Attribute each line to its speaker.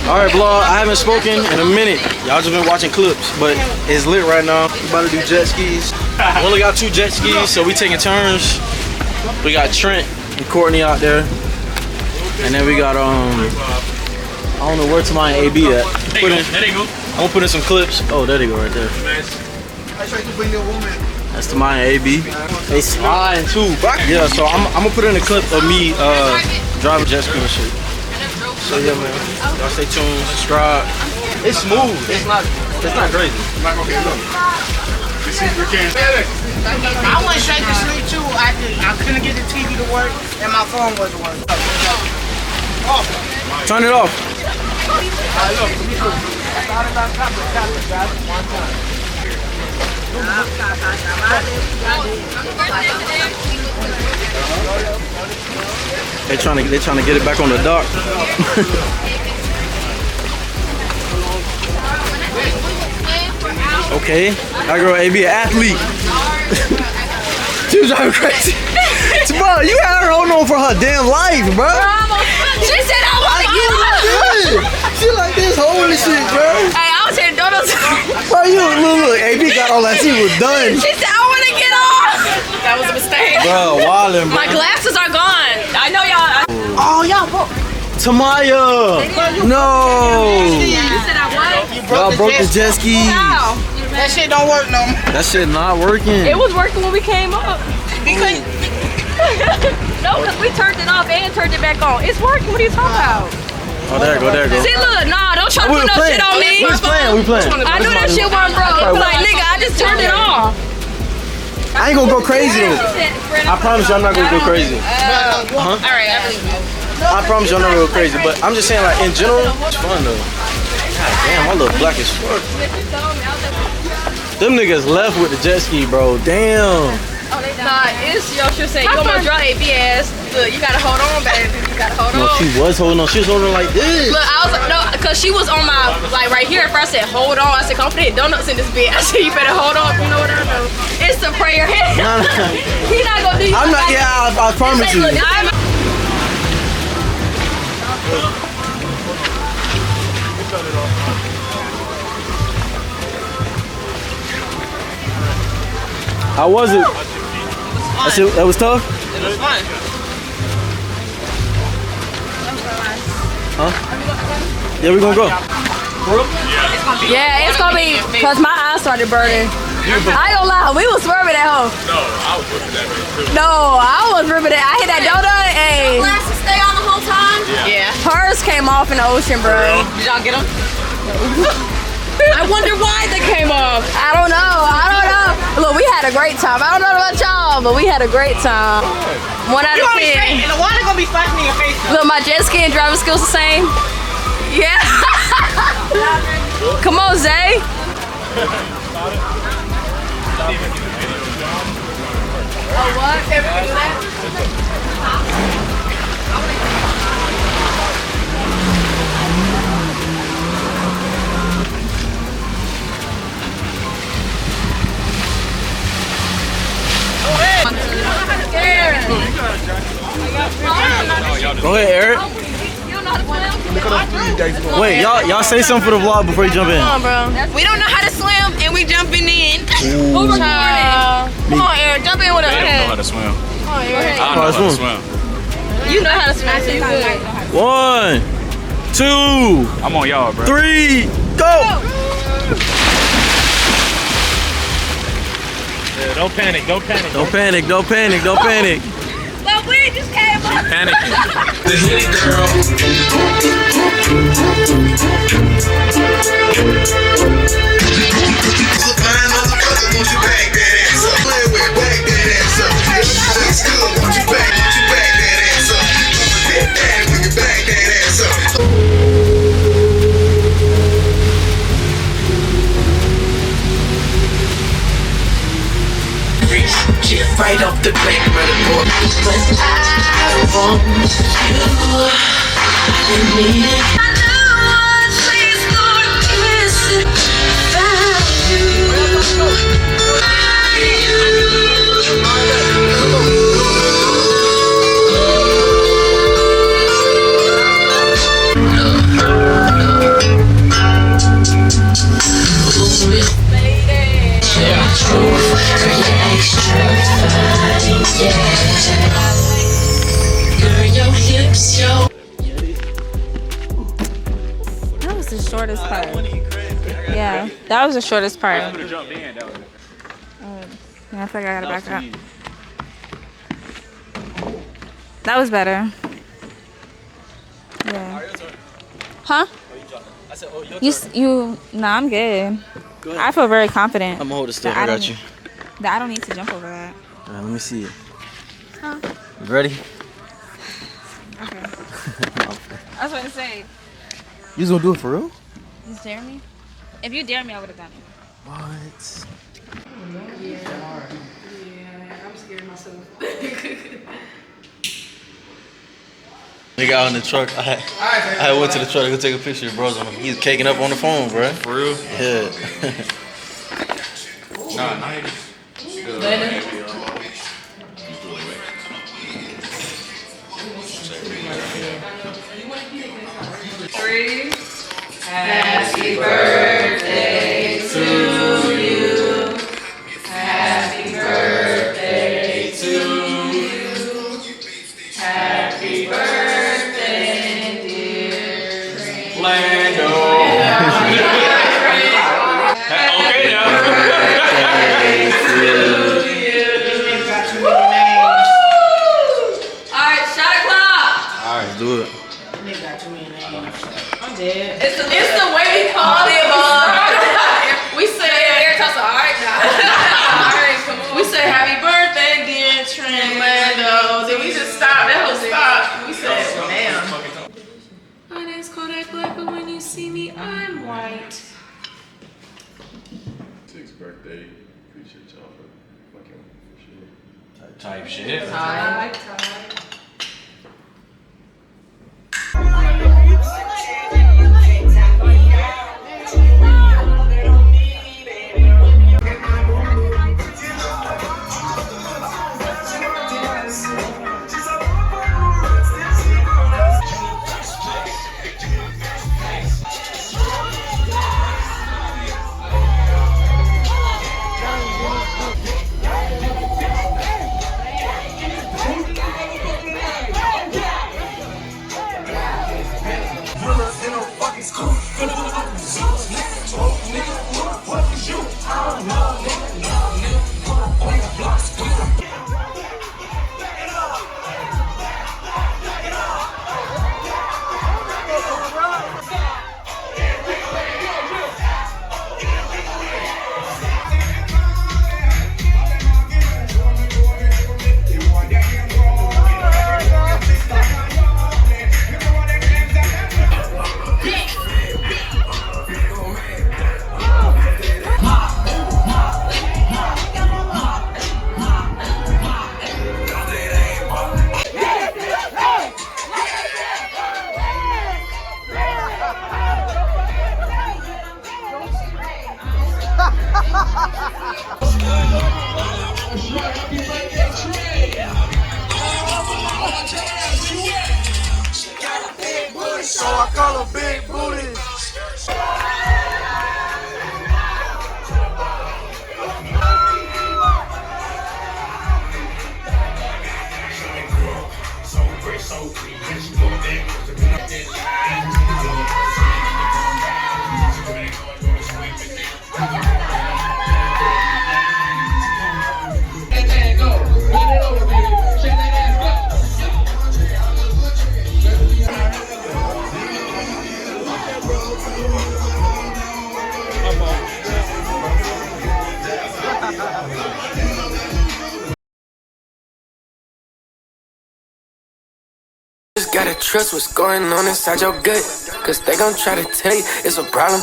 Speaker 1: Alright, vlog, I haven't spoken in a minute. Y'all just been watching clips, but it's lit right now. We about to do jet skis. We only got 2 jet skis, so we taking turns. We got Trent and Courtney out there. And then we got, I don't know where to my AB at.
Speaker 2: There they go.
Speaker 1: I'm gonna put in some clips. Oh, there they go right there. That's to my AB. They sliding too. Yeah, so I'm gonna put in a clip of me driving jet ski and shit. So yeah, man. Y'all stay tuned, subscribe. It's smooth. It's not crazy.
Speaker 3: I went straight to sleep too. I couldn't get the TV to work and my phone wasn't working.
Speaker 1: Turn it off. They trying to get it back on the dock. Okay, that girl AB an athlete. She was driving crazy. Bro, you had her holding on for her damn life, bro.
Speaker 4: She said I want to get off.
Speaker 1: She like this holding shit, bro.
Speaker 4: Hey, I was here donuts.
Speaker 1: Bro, you look, AB got all that shit was done.
Speaker 4: She said I want to get off. That was a mistake.
Speaker 1: Bro, wildin', bro.
Speaker 4: My glasses are gone. I know y'all.
Speaker 1: Oh, y'all broke. Tamaya. No.
Speaker 4: You said I what?
Speaker 1: Y'all broke the jet ski.
Speaker 4: How?
Speaker 3: That shit don't work no more.
Speaker 1: That shit not working.
Speaker 4: It was working when we came up. Because no, because we turned it off and turned it back on. It's working. What are you talking about?
Speaker 1: Oh, there you go.
Speaker 4: See, look, nah, don't try to put no shit on me.
Speaker 1: We playing.
Speaker 4: I knew that shit wasn't broke. It was like, nigga, I just turned it off.
Speaker 1: I ain't gonna go crazy though. I promise you I'm not gonna go crazy.
Speaker 4: All right, I believe you.
Speaker 1: I promise you I'm not gonna go crazy. But I'm just saying, like, in general, it's fun though. God damn, my little black as fuck. Them niggas left with the jet ski, bro. Damn.
Speaker 4: Nah, it's yo. She'll say, you gonna draw AB ass. Look, you gotta hold on, baby. You gotta hold on.
Speaker 1: No, she was holding on. She was holding on like this.
Speaker 4: Look, I was like, no, cause she was on my, like right here. At first I said, hold on. I said, come put donuts in this bed. I said, you better hold on. You know what I know? It's a prayer.
Speaker 1: Nah.
Speaker 4: He not gonna do you.
Speaker 1: I'm not. Yeah, I promise you.
Speaker 4: Look,
Speaker 1: How was it? That was tough?
Speaker 4: It was fun.
Speaker 1: Huh? Yeah, we gonna go.
Speaker 4: Yeah, it's gonna be, cause my eyes started burning. I ain't gonna lie, we was swerving at home.
Speaker 2: No, I was ripping that bitch too.
Speaker 4: No, I was ripping it. I hit that donut and
Speaker 5: Glasses stay on the whole time?
Speaker 4: yeah. Hers came off in the ocean, bro.
Speaker 5: Did y'all get them?
Speaker 4: I wonder why they came off. I don't know. Look, we had a great time. I don't know about y'all, but we had a great time. 1 out of 10.
Speaker 3: And the water gonna be splashing in your face.
Speaker 4: Look, my jet ski and driving skills the same. Yeah. Come on, Zay. Oh, what? Everybody do that?
Speaker 1: Go ahead, Eric. Wait, y'all say something for the vlog before you jump in.
Speaker 4: Come on, bro.
Speaker 5: We don't know how to swim and we jumping in.
Speaker 4: Who recording? Come on, Eric. Jump in with us.
Speaker 2: I don't know how to swim.
Speaker 4: Come on, Eric.
Speaker 2: I know how to swim.
Speaker 4: You know how to swim, so you good.
Speaker 1: 1, 2,
Speaker 2: I'm on y'all, bro.
Speaker 1: 3, go!
Speaker 2: Yeah, don't panic.
Speaker 1: Don't panic.
Speaker 4: But we just came up.
Speaker 2: Panicking.
Speaker 6: The hit girl. Fine motherfucker, won't you back that ass up? Play with, back that ass up. Looks good, won't you back that ass up? Hit that when you back that ass up. Get right off the bank, motherfucker. But I want you. I need it. I know one place for kissing. Found you.
Speaker 4: That was the shortest part. Yeah, that was the shortest part. Yeah, I think I gotta back up. That was better. Yeah. Huh? Nah, I'm good. I feel very confident.
Speaker 1: I'm gonna hold it still. I got you.
Speaker 4: That I don't need to jump over that.
Speaker 1: Let me see it.
Speaker 4: Huh?
Speaker 1: You ready?
Speaker 4: Okay. I was about to say.
Speaker 1: You just gonna do it for real?
Speaker 4: You dare me? If you dare me, I would have done it.
Speaker 1: What?
Speaker 3: Yeah, I'm scared myself.
Speaker 1: Nigga out in the truck. I went to the truck to go take a picture of bros on him. He's caking up on the phone, bro.
Speaker 2: For real?
Speaker 1: Yeah.
Speaker 2: Nah, nice.
Speaker 5: Happy birthday to you. Happy birthday to you. Happy birthday, dear
Speaker 2: Lando. Okay now.
Speaker 5: Alright, shot o'clock.
Speaker 1: Alright, let's do it.
Speaker 3: Nigga got too many names. I'm dead.
Speaker 5: It's the way we call it. We say every time, alright now. Alright, come on. We say happy birthday, dear Tremendo. Then we just stop. That whole stop. We said, damn. My name's Kodak Black, but when you see me, I'm white.
Speaker 7: 6th birthday. Appreciate y'all for fucking for sure.
Speaker 2: Type shit.
Speaker 5: Hi.
Speaker 1: So I call them big booties.
Speaker 6: Just gotta trust what's going on inside your gut, cause they gon' try to tell you it's a problem.